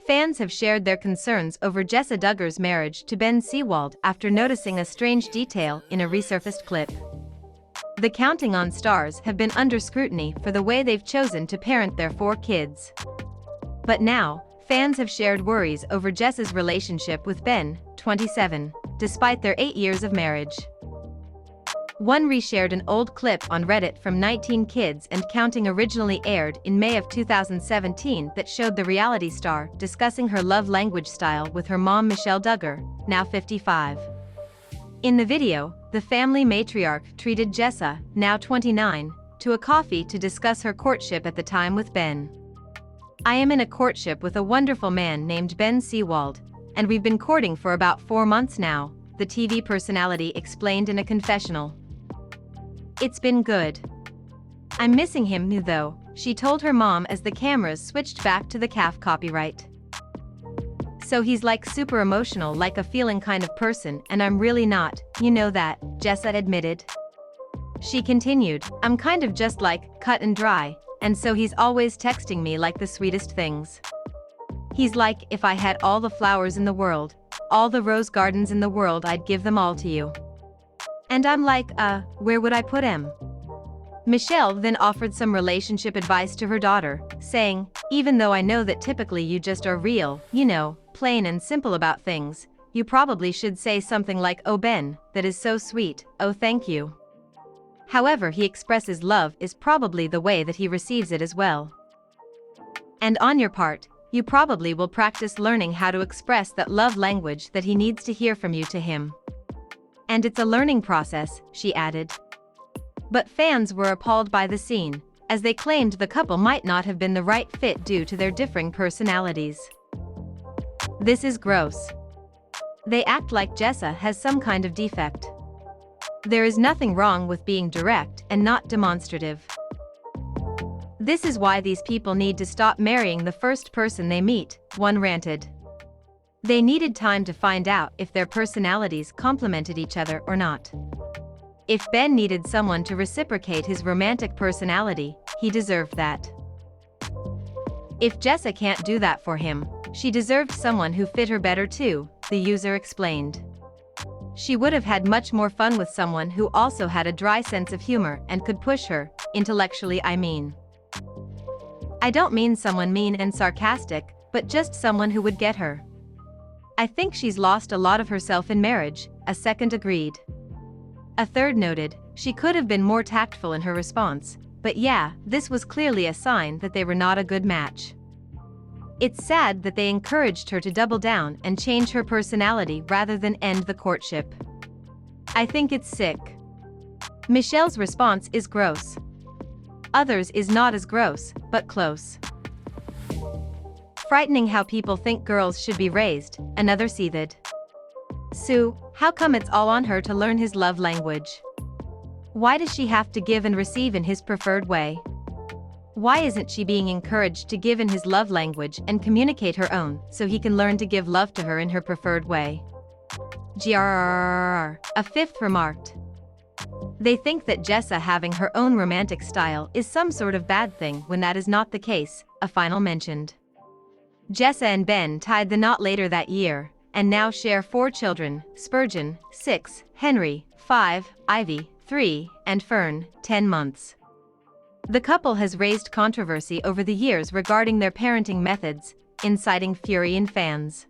Fans have shared their concerns over Jessa Duggar's marriage to Ben Seewald after noticing a strange detail in a resurfaced clip. The Counting On stars have been under scrutiny for the way they've chosen to parent their 4 kids. But now, fans have shared worries over Jessa's relationship with Ben, 27, despite their 8 years of marriage. One reshared an old clip on Reddit from 19 Kids and Counting, originally aired in May of 2017, that showed the reality star discussing her love language style with her mom Jessa Duggar, now 55. In the video, the family matriarch treated Jessa, now 29, to a coffee to discuss her courtship at the time with Ben. "I am in a courtship with a wonderful man named Ben Seewald, and we've been courting for about 4 months now," the TV personality explained in a confessional. "It's been good. I'm missing him though," she told her mom as the cameras switched back to the calf copyright. "So he's like super emotional, like a feeling kind of person, and I'm really not, you know that," Jessa admitted. She continued, "I'm kind of just like, cut and dry, and so he's always texting me like the sweetest things. He's like, if I had all the flowers in the world, all the rose gardens in the world, I'd give them all to you. And I'm like, where would I put him?" Michelle then offered some relationship advice to her daughter, saying, "Even though I know that typically you just are real, you know, plain and simple about things, you probably should say something like, 'Oh Ben, that is so sweet, oh thank you.' However he expresses love is probably the way that he receives it as well. And on your part, you probably will practice learning how to express that love language that he needs to hear from you to him. And it's a learning process," she added. But fans were appalled by the scene, as they claimed the couple might not have been the right fit due to their differing personalities. "This is gross. They act like Jessa has some kind of defect. There is nothing wrong with being direct and not demonstrative. This is why these people need to stop marrying the first person they meet," one ranted. They needed time to find out if their personalities complemented each other or not. If Ben needed someone to reciprocate his romantic personality, he deserved that. If Jessa can't do that for him, she deserved someone who fit her better too, the user explained. She would have had much more fun with someone who also had a dry sense of humor and could push her, intellectually I mean. I don't mean someone mean and sarcastic, but just someone who would get her. I think she's lost a lot of herself in marriage, a second agreed. A third noted, she could have been more tactful in her response, but yeah, this was clearly a sign that they were not a good match. It's sad that they encouraged her to double down and change her personality rather than end the courtship. I think it's sick. Michelle's response is gross. Others is not as gross, but close. Frightening how people think girls should be raised, another seethed. Sue, how come it's all on her to learn his love language? Why does she have to give and receive in his preferred way? Why isn't she being encouraged to give in his love language and communicate her own so he can learn to give love to her in her preferred way? Grrrr, a fifth remarked. They think that Jessa having her own romantic style is some sort of bad thing when that is not the case, a final mentioned. Jessa and Ben tied the knot later that year, and now share 4 children, Spurgeon, 6, Henry, 5, Ivy, 3, and Fern, 10 months. The couple has raised controversy over the years regarding their parenting methods, inciting fury in fans.